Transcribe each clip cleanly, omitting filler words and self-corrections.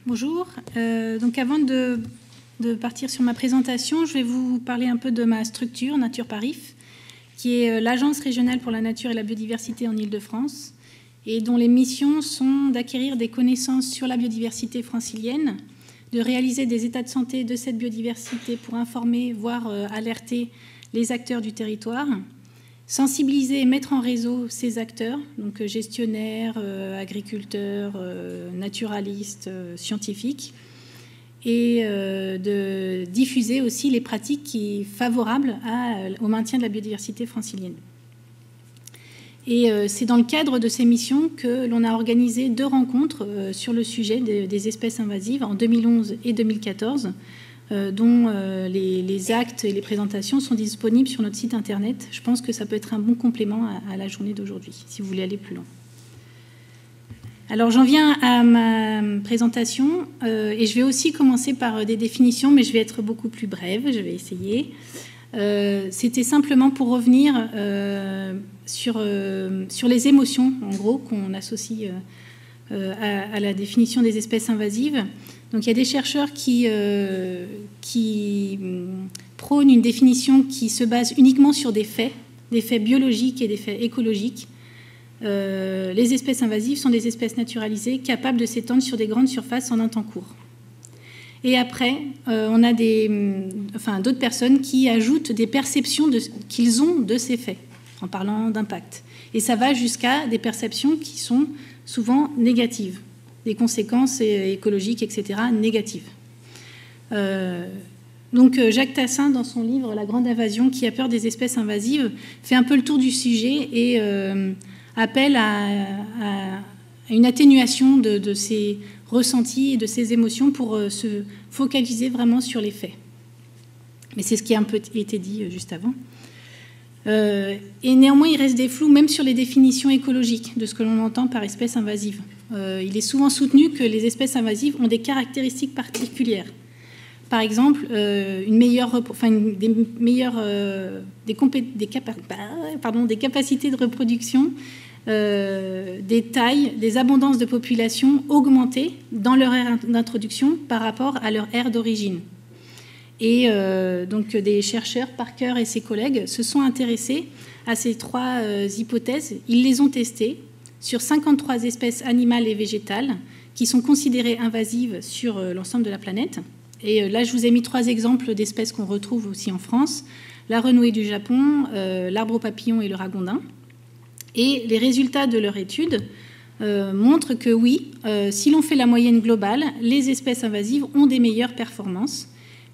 Bonjour. Donc avant de partir sur ma présentation, je vais vous parler un peu de ma structure, Nature Parif, qui est l'Agence régionale pour la nature et la biodiversité en Île-de-France, et dont les missions sont d'acquérir des connaissances sur la biodiversité francilienne, de réaliser des états de santé de cette biodiversité pour informer, voire alerter les acteurs du territoire, sensibiliser et mettre en réseau ces acteurs, donc gestionnaires, agriculteurs, naturalistes, scientifiques, et de diffuser aussi les pratiques favorables au maintien de la biodiversité francilienne. Et c'est dans le cadre de ces missions que l'on a organisé 2 rencontres sur le sujet des espèces invasives en 2011 et 2014, dont les actes et les présentations sont disponibles sur notre site internet. Je pense que ça peut être un bon complément à la journée d'aujourd'hui, si vous voulez aller plus loin. Alors j'en viens à ma présentation, et je vais aussi commencer par des définitions, mais je vais être beaucoup plus brève, je vais essayer. C'était simplement pour revenir sur les émotions, en gros, qu'on associe à la définition des espèces invasives. Donc il y a des chercheurs qui prônent une définition qui se base uniquement sur des faits biologiques et des faits écologiques. Les espèces invasives sont des espèces naturalisées capables de s'étendre sur des grandes surfaces en un temps court. Et après, on a d'autres personnes qui ajoutent des perceptions qu'ils ont de ces faits, en parlant d'impact. Et ça va jusqu'à des perceptions qui sont souvent négatives, des conséquences écologiques, etc., négatives. Donc Jacques Tassin, dans son livre « La grande invasion, qui a peur des espèces invasives », fait un peu le tour du sujet et appelle à une atténuation de ces ressentis et de ces émotions pour se focaliser vraiment sur les faits. Mais c'est ce qui a un peu été dit juste avant. Et néanmoins, il reste des flous même sur les définitions écologiques de ce que l'on entend par espèce invasive. Il est souvent soutenu que les espèces invasives ont des caractéristiques particulières. Par exemple, des capacités de reproduction, des tailles, des abondances de population augmentées dans leur aire d'introduction par rapport à leur aire d'origine. Et donc des chercheurs, Parker et ses collègues, se sont intéressés à ces 3 hypothèses. Ils les ont testées sur 53 espèces animales et végétales qui sont considérées invasives sur l'ensemble de la planète. Et là, je vous ai mis 3 exemples d'espèces qu'on retrouve aussi en France: la renouée du Japon, l'arbre au papillon et le ragondin. Et les résultats de leur étude montrent que oui, si l'on fait la moyenne globale, les espèces invasives ont des meilleures performances.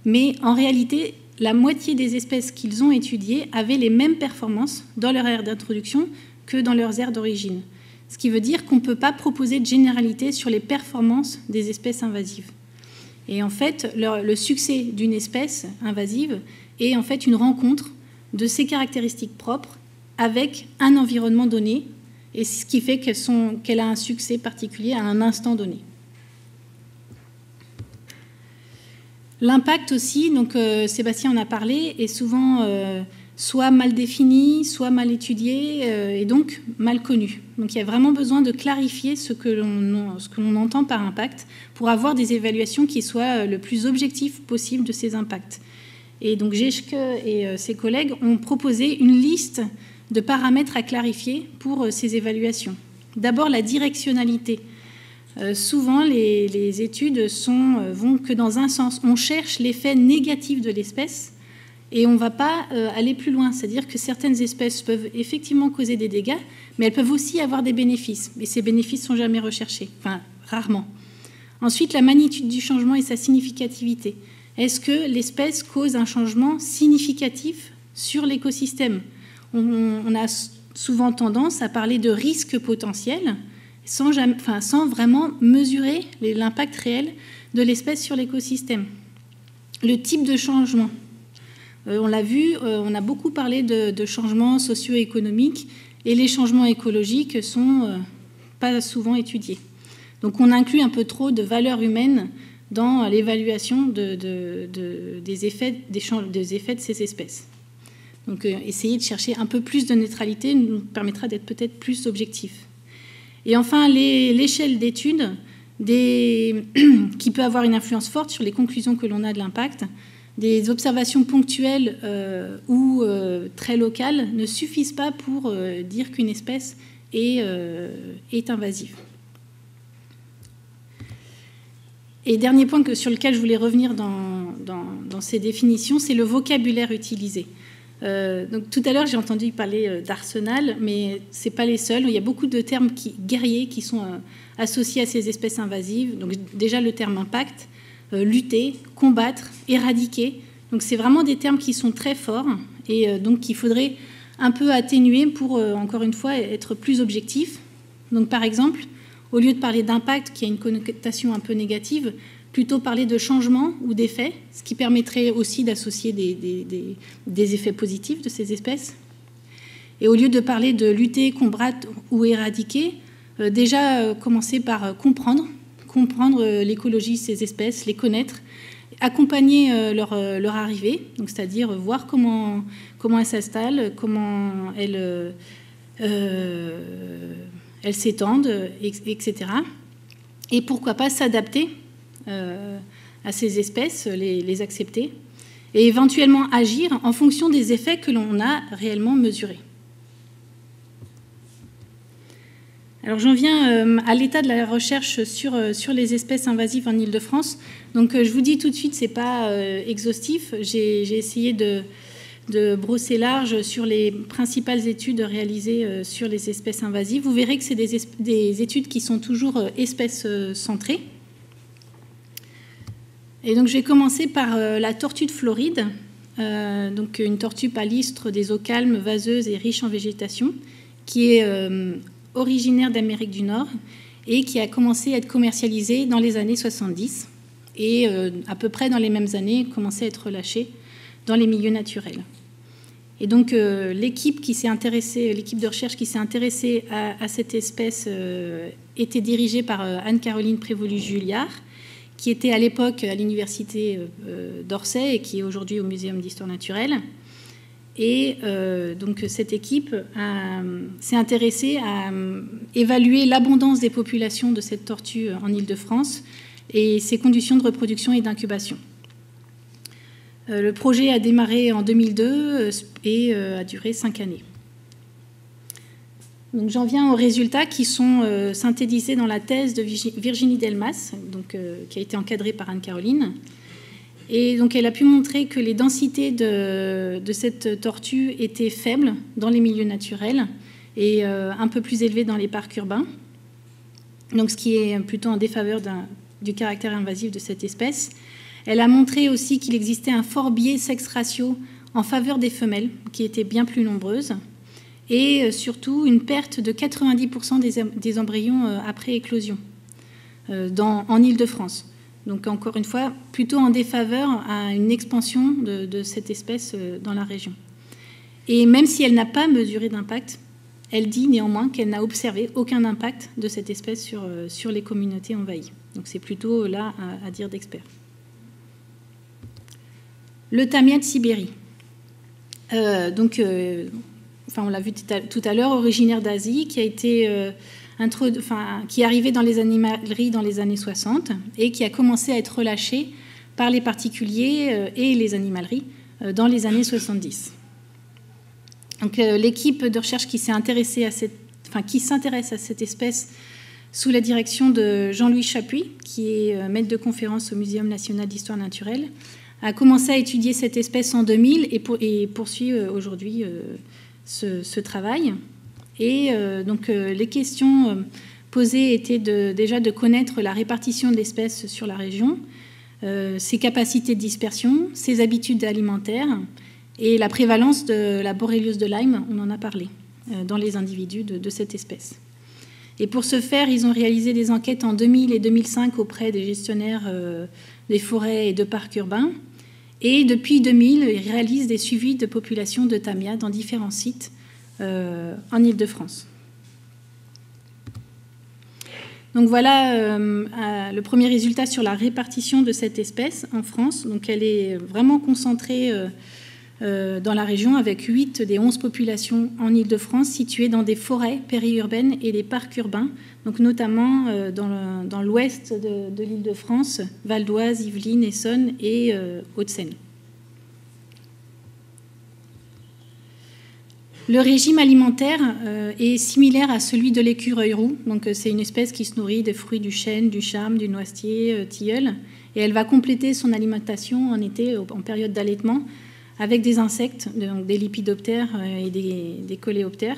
Mais en réalité, la moitié des espèces qu'ils ont étudiées avaient les mêmes performances dans leur aire d'introduction que dans leurs aires d'origine. Ce qui veut dire qu'on ne peut pas proposer de généralité sur les performances des espèces invasives. Et en fait, le succès d'une espèce invasive est en fait une rencontre de ses caractéristiques propres avec un environnement donné, et ce qui fait qu'elle a un succès particulier à un instant donné. L'impact aussi, donc Sébastien en a parlé, est souvent soit mal défini, soit mal étudié et donc mal connu. Donc il y a vraiment besoin de clarifier ce que l'on entend par impact pour avoir des évaluations qui soient le plus objectives possible de ces impacts. Et donc Geschke et ses collègues ont proposé une liste de paramètres à clarifier pour ces évaluations. D'abord, la directionnalité. Souvent, les études vont que dans un sens. On cherche l'effet négatif de l'espèce et on ne va pas aller plus loin. C'est-à-dire que certaines espèces peuvent effectivement causer des dégâts, mais elles peuvent aussi avoir des bénéfices. Mais ces bénéfices ne sont jamais recherchés, enfin rarement. Ensuite, la magnitude du changement et sa significativité. Est-ce que l'espèce cause un changement significatif sur l'écosystème ? On a souvent tendance à parler de risques potentiels sans vraiment mesurer l'impact réel de l'espèce sur l'écosystème. Le type de changement. On l'a vu, on a beaucoup parlé de changements socio-économiques et les changements écologiques ne sont pas souvent étudiés. Donc on inclut un peu trop de valeurs humaines dans l'évaluation des effets de ces espèces. Donc essayer de chercher un peu plus de neutralité nous permettra d'être peut-être plus objectifs. Et enfin, l'échelle d'études qui peut avoir une influence forte sur les conclusions que l'on a de l'impact. Des observations ponctuelles ou très locales ne suffisent pas pour dire qu'une espèce est invasive. Et dernier point sur lequel je voulais revenir dans ces définitions, c'est le vocabulaire utilisé. Donc, tout à l'heure, j'ai entendu parler d'arsenal, mais ce n'est pas les seuls. Il y a beaucoup de termes guerriers qui sont associés à ces espèces invasives. Donc, déjà, le terme impact, lutter, combattre, éradiquer. Donc, c'est vraiment des termes qui sont très forts et donc qu'il faudrait un peu atténuer pour, encore une fois, être plus objectif. Donc, par exemple, au lieu de parler d'impact, qui a une connotation un peu négative, plutôt parler de changement ou d'effet, ce qui permettrait aussi d'associer des effets positifs de ces espèces. Et au lieu de parler de lutter, combattre ou éradiquer, déjà commencer par comprendre l'écologie de ces espèces, les connaître, accompagner leur arrivée, donc c'est-à-dire voir comment elles s'installent, comment elles s'étendent, etc. Et pourquoi pas s'adapter à ces espèces, les accepter, et éventuellement agir en fonction des effets que l'on a réellement mesurés. Alors j'en viens à l'état de la recherche sur les espèces invasives en Île-de-France. Donc je vous dis tout de suite, ce n'est pas exhaustif. J'ai essayé de brosser large sur les principales études réalisées sur les espèces invasives. Vous verrez que c'est des études qui sont toujours espèces centrées. Et donc, je vais commencer par la tortue de Floride, donc une tortue palistre des eaux calmes, vaseuses et riches en végétation, qui est originaire d'Amérique du Nord et qui a commencé à être commercialisée dans les années 70 et à peu près dans les mêmes années, commencé à être relâchée dans les milieux naturels. Et donc, l'équipe de recherche qui s'est intéressée à cette espèce était dirigée par Anne-Caroline Prévost-Julliard, qui était à l'époque à l'université d'Orsay et qui est aujourd'hui au Muséum d'histoire naturelle. Et donc cette équipe s'est intéressée à évaluer l'abondance des populations de cette tortue en Île-de-France et ses conditions de reproduction et d'incubation. Le projet a démarré en 2002 et a duré 5 années. Donc, j'en viens aux résultats qui sont synthétisés dans la thèse de Virginie Delmas, donc, qui a été encadrée par Anne-Caroline. Et donc, elle a pu montrer que les densités de cette tortue étaient faibles dans les milieux naturels et un peu plus élevées dans les parcs urbains. Donc, ce qui est plutôt en défaveur du caractère invasif de cette espèce. Elle a montré aussi qu'il existait un fort biais sexe-ratio en faveur des femelles, qui étaient bien plus nombreuses, et surtout une perte de 90% des embryons après éclosion en Île-de-France. Donc encore une fois, plutôt en défaveur à une expansion de cette espèce dans la région. Et même si elle n'a pas mesuré d'impact, elle dit néanmoins qu'elle n'a observé aucun impact de cette espèce sur les communautés envahies. Donc c'est plutôt là à dire d'experts. Le tamia de Sibérie. On l'a vu tout à l'heure, originaire d'Asie, qui a été qui est arrivé dans les animaleries dans les années 60 et qui a commencé à être relâché par les particuliers et les animaleries dans les années 70. Donc, l'équipe de recherche qui s'intéresse à cette espèce sous la direction de Jean-Louis Chapuis, qui est maître de conférence au Muséum national d'histoire naturelle, a commencé à étudier cette espèce en 2000 et poursuit aujourd'hui ce travail. Et donc les questions posées étaient déjà de connaître la répartition de l'espèce sur la région, ses capacités de dispersion, ses habitudes alimentaires et la prévalence de la borréliose de Lyme, on en a parlé, dans les individus de cette espèce. Et pour ce faire, ils ont réalisé des enquêtes en 2000 et 2005 auprès des gestionnaires des forêts et de parcs urbains. Et depuis 2000, ils réalisent des suivis de populations de tamia dans différents sites en Île-de-France. Donc voilà le premier résultat sur la répartition de cette espèce en France. Donc elle est vraiment concentrée dans la région, avec 8 des 11 populations en Île-de-France situées dans des forêts périurbaines et des parcs urbains, donc notamment dans l'ouest de l'Île-de-France, Val d'Oise, Yvelines, Essonne et Hauts-de-Seine. Le régime alimentaire est similaire à celui de l'écureuil roux. Donc, c'est une espèce qui se nourrit des fruits du chêne, du charme, du noisetier, tilleul. Et elle va compléter son alimentation en été, en période d'allaitement, avec des insectes, donc des lépidoptères et des coléoptères.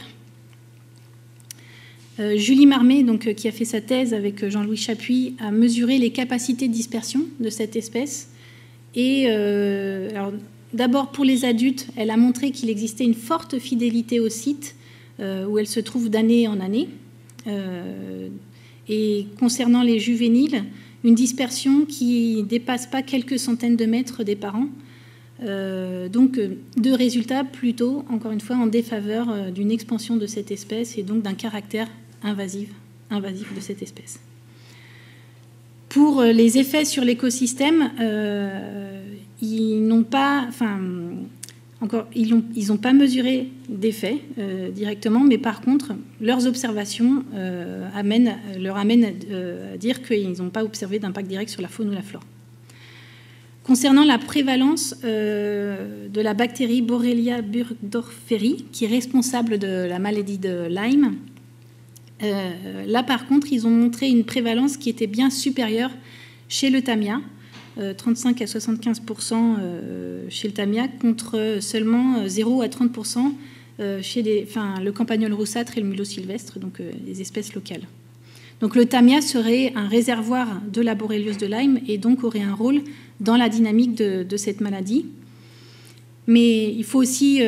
Julie Marmé, donc, qui a fait sa thèse avec Jean-Louis Chapuis, a mesuré les capacités de dispersion de cette espèce. Et alors, d'abord, pour les adultes, elle a montré qu'il existait une forte fidélité au site où elle se trouve d'année en année. Et concernant les juvéniles, une dispersion qui ne dépasse pas quelques centaines de mètres des parents. Donc, deux résultats plutôt, encore une fois, en défaveur d'une expansion de cette espèce et donc d'un caractère invasif de cette espèce. Pour les effets sur l'écosystème, ils n'ont pas mesuré d'effets directement, mais par contre, leurs observations leur amènent à dire qu'ils n'ont pas observé d'impact direct sur la faune ou la flore. Concernant la prévalence de la bactérie Borrelia burgdorferi, qui est responsable de la maladie de Lyme, là, par contre, ils ont montré une prévalence qui était bien supérieure chez le tamia, 35 à 75% chez le tamia, contre seulement 0 à 30% chez le campagnol roussâtre et le mulot sylvestre, donc les espèces locales. Donc le tamia serait un réservoir de la borréliose de Lyme et donc aurait un rôle dans la dynamique de cette maladie. Mais il faut aussi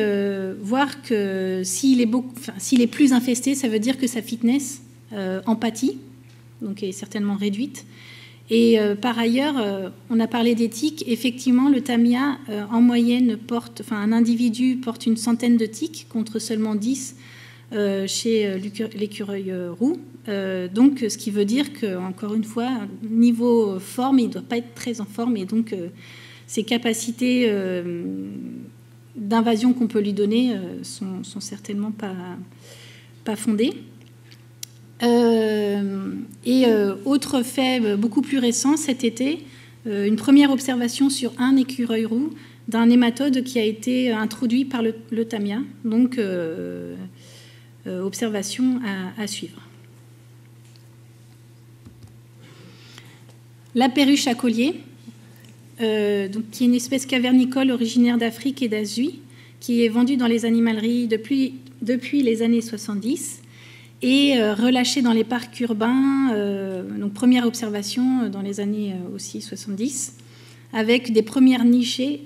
voir que s'il est plus infesté, ça veut dire que sa fitness empathie, donc est certainement réduite. Et par ailleurs, on a parlé des tiques. Effectivement, le tamia, en moyenne, un individu porte une centaine de tiques contre seulement 10 chez l'écureuil roux. Donc, ce qui veut dire qu'encore une fois, niveau forme, il ne doit pas être très en forme. Et donc, ses capacités d'invasion qu'on peut lui donner sont certainement pas fondées. Autre fait beaucoup plus récent, cet été, une première observation sur un écureuil roux d'un nématode qui a été introduit par le tamia. Donc, observation à suivre. La perruche à collier, qui est une espèce cavernicole originaire d'Afrique et d'Asie, qui est vendue dans les animaleries depuis les années 70 et relâchée dans les parcs urbains, donc première observation dans les années aussi 70, avec des premières nichées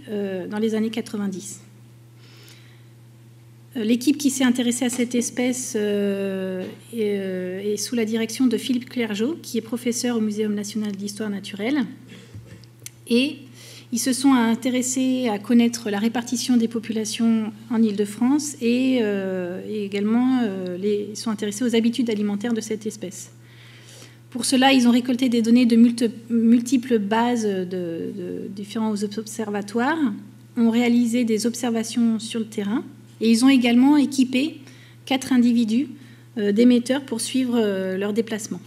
dans les années 90. L'équipe qui s'est intéressée à cette espèce est sous la direction de Philippe Clergeau, qui est professeur au Muséum national d'histoire naturelle. Et ils se sont intéressés à connaître la répartition des populations en Île-de-France et également sont intéressés aux habitudes alimentaires de cette espèce. Pour cela, ils ont récolté des données de multiples bases de différents observatoires, ont réalisé des observations sur le terrain et ils ont également équipé 4 individus d'émetteurs pour suivre leur déplacement.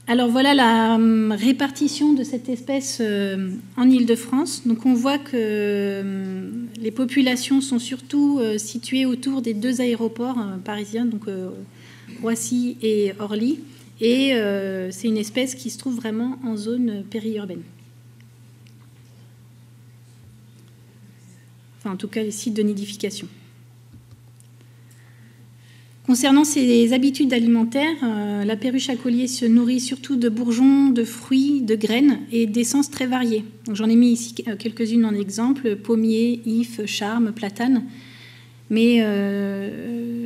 Alors voilà la répartition de cette espèce en Île-de-France. Donc on voit que les populations sont surtout situées autour des 2 aéroports parisiens, donc Roissy et Orly. Et c'est une espèce qui se trouve vraiment en zone périurbaine. Enfin, en tout cas, les sites de nidification. Concernant ses habitudes alimentaires, la perruche à collier se nourrit surtout de bourgeons, de fruits, de graines et d'essences très variées. J'en ai mis ici quelques-unes en exemple, pommier, ifs, charme, platane. Mais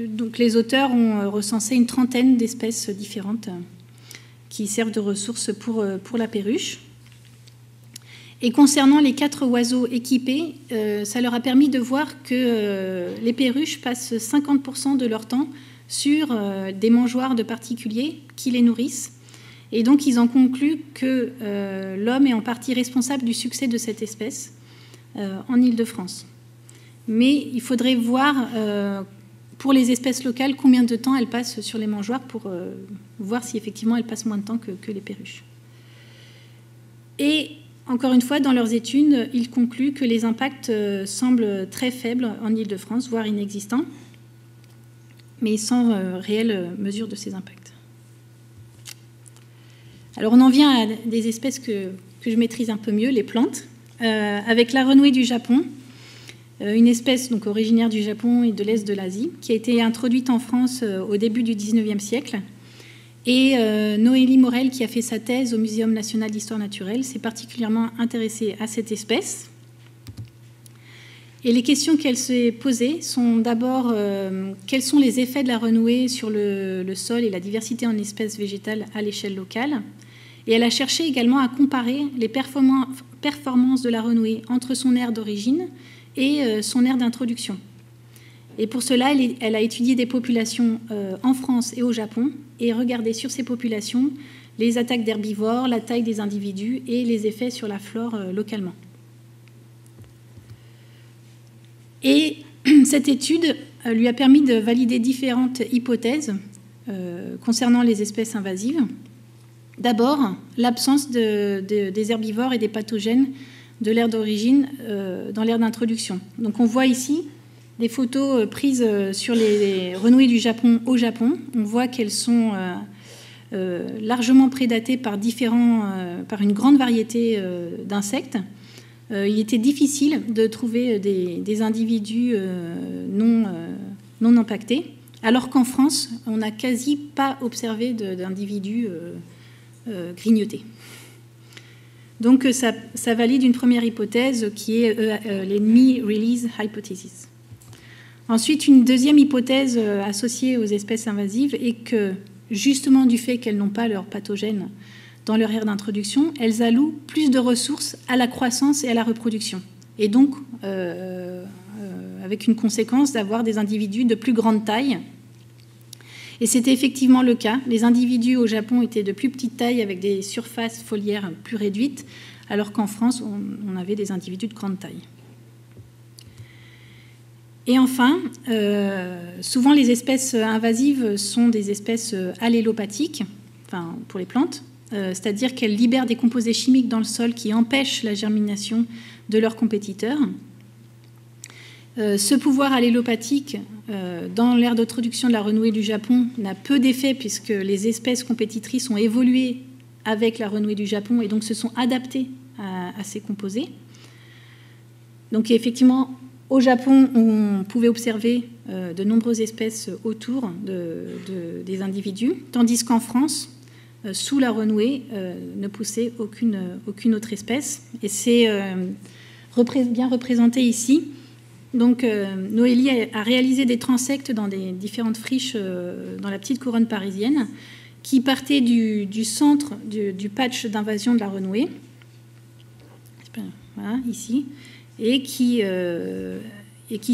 donc les auteurs ont recensé une trentaine d'espèces différentes qui servent de ressources pour la perruche. Et concernant les 4 oiseaux équipés, ça leur a permis de voir que les perruches passent 50% de leur temps sur des mangeoires de particuliers qui les nourrissent Et donc, ils en concluent que l'homme est en partie responsable du succès de cette espèce en Île-de-France. Mais il faudrait voir, pour les espèces locales, combien de temps elles passent sur les mangeoires pour voir si effectivement elles passent moins de temps que les perruches. Et encore une fois, dans leurs études, ils concluent que les impacts semblent très faibles en Île-de-France, voire inexistants, mais sans réelle mesure de ces impacts. Alors on en vient à des espèces que je maîtrise un peu mieux, les plantes, avec la renouée du Japon, une espèce donc originaire du Japon et de l'Est de l'Asie, qui a été introduite en France au début du XIXe siècle. Et Noélie Morel, qui a fait sa thèse au Muséum national d'histoire naturelle, s'est particulièrement intéressée à cette espèce. Et les questions qu'elle s'est posées sont d'abord quels sont les effets de la renouée sur le sol et la diversité en espèces végétales à l'échelle locale. Et elle a cherché également à comparer les performances de la renouée entre son aire d'origine et son aire d'introduction. Et pour cela, elle a étudié des populations en France et au Japon et regardé sur ces populations les attaques d'herbivores, la taille des individus et les effets sur la flore localement. Et cette étude lui a permis de valider différentes hypothèses concernant les espèces invasives. D'abord, l'absence des herbivores et des pathogènes de l'aire d'origine dans l'aire d'introduction. Donc on voit ici des photos prises sur les renouées du Japon au Japon. On voit qu'elles sont largement prédatées par une grande variété d'insectes. Il était difficile de trouver des individus non impactés, alors qu'en France, on n'a quasi pas observé d'individus grignotés. Donc ça valide une première hypothèse qui est l'enemy release hypothesis. Ensuite, une deuxième hypothèse associée aux espèces invasives est que, justement du fait qu'elles n'ont pas leurs pathogènes dans leur aire d'introduction, elles allouent plus de ressources à la croissance et à la reproduction. Et donc, avec une conséquence d'avoir des individus de plus grande taille. Et c'était effectivement le cas. Les individus au Japon étaient de plus petite taille avec des surfaces foliaires plus réduites, alors qu'en France, on avait des individus de grande taille. Et enfin, souvent les espèces invasives sont des espèces allélopathiques, enfin pour les plantes, c'est-à-dire qu'elles libèrent des composés chimiques dans le sol qui empêchent la germination de leurs compétiteurs. Ce pouvoir allélopathique dans l'aire d'introduction de la renouée du Japon n'a peu d'effet puisque les espèces compétitrices ont évolué avec la renouée du Japon et donc se sont adaptées à ces composés. Donc effectivement, au Japon, on pouvait observer de nombreuses espèces autour des individus, tandis qu'en France, sous la renouée, ne poussait aucune autre espèce. Et c'est bien représenté ici. Donc, Noélie a réalisé des transects dans des différentes friches dans la petite couronne parisienne qui partaient du centre du patch d'invasion de la renouée, voilà, ici, et qui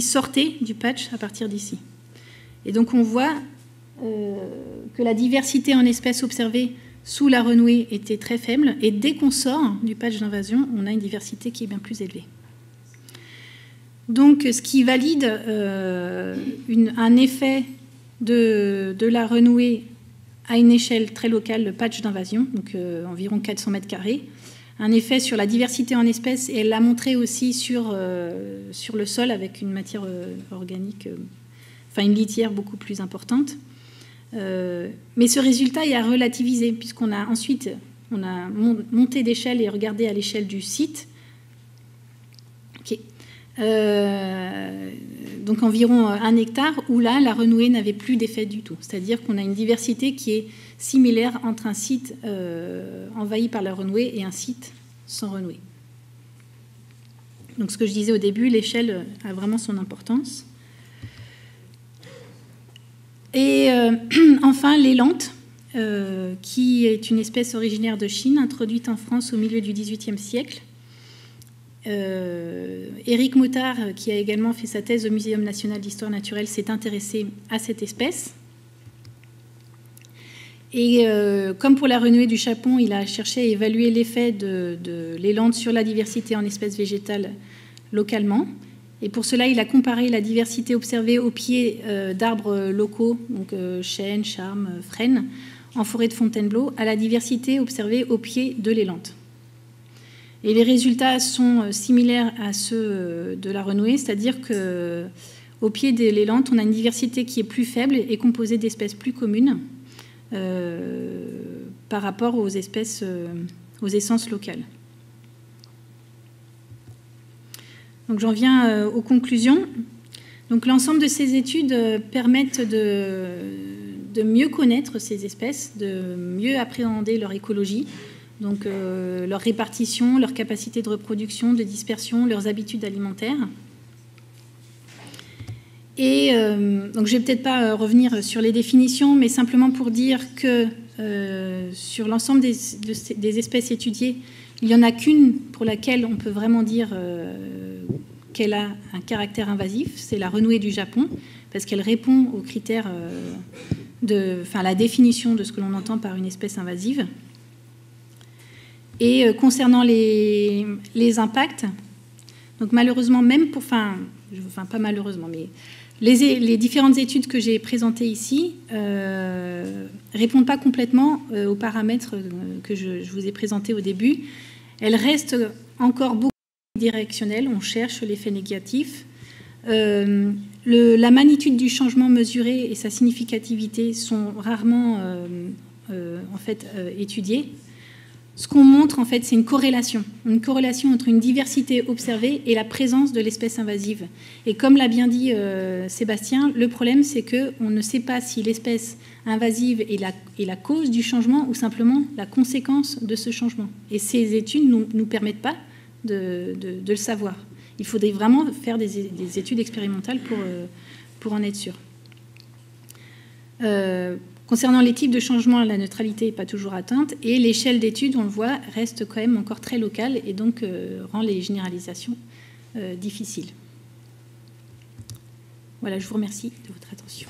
sortaient du patch à partir d'ici. Et donc, on voit que la diversité en espèces observée sous la renouée était très faible, et dès qu'on sort du patch d'invasion, on a une diversité qui est bien plus élevée. Donc, ce qui valide un effet de la renouée à une échelle très locale, le patch d'invasion, donc environ 400 mètres carrés, un effet sur la diversité en espèces, et elle l'a montré aussi sur le sol avec une matière organique, enfin une litière beaucoup plus importante. Mais ce résultat est à relativiser, puisqu'on a ensuite monté d'échelle et regardé à l'échelle du site. Okay. Donc environ 1 hectare, où là, la renouée n'avait plus d'effet du tout. C'est-à-dire qu'on a une diversité qui est similaire entre un site envahi par la renouée et un site sans renouée. Donc ce que je disais au début, l'échelle a vraiment son importance. Et enfin, l'élante, qui est une espèce originaire de Chine, introduite en France au milieu du XVIIIe siècle. Éric Moutard, qui a également fait sa thèse au Muséum national d'histoire naturelle, s'est intéressé à cette espèce. Et comme pour la renouée du chapon, il a cherché à évaluer l'effet de l'élante sur la diversité en espèces végétales localement. Et pour cela, il a comparé la diversité observée au pied d'arbres locaux, donc chênes, charmes, frênes, en forêt de Fontainebleau, à la diversité observée au pied de l'élante. Et les résultats sont similaires à ceux de la renouée, c'est-à-dire qu'au pied de l'élante, on a une diversité qui est plus faible et composée d'espèces plus communes par rapport aux espèces, aux essences locales. Donc j'en viens aux conclusions. Donc l'ensemble de ces études permettent de mieux connaître ces espèces, de mieux appréhender leur écologie, donc leur répartition, leur capacité de reproduction, de dispersion, leurs habitudes alimentaires. Et donc je ne vais peut-être pas revenir sur les définitions, mais simplement pour dire que sur l'ensemble des espèces étudiées, il n'y en a qu'une pour laquelle on peut vraiment dire qu'elle a un caractère invasif, c'est la renouée du Japon, parce qu'elle répond aux critères à la définition de ce que l'on entend par une espèce invasive. Et concernant les impacts, donc malheureusement, même pour, pas malheureusement, mais les différentes études que j'ai présentées ici répondent pas complètement aux paramètres que je vous ai présentés au début. Elles restent encore beaucoup directionnelles, on cherche l'effet négatif. La magnitude du changement mesuré et sa significativité sont rarement étudiées. Ce qu'on montre, en fait, c'est une corrélation entre une diversité observée et la présence de l'espèce invasive. Et comme l'a bien dit Sébastien, le problème, c'est qu'on ne sait pas si l'espèce invasive est la cause du changement ou simplement la conséquence de ce changement. Et ces études ne nous permettent pas de le savoir. Il faudrait vraiment faire des études expérimentales pour en être sûr. Concernant les types de changements, la neutralité n'est pas toujours atteinte et l'échelle d'études, on le voit, reste quand même encore très locale et donc rend les généralisations difficiles. Voilà, je vous remercie de votre attention.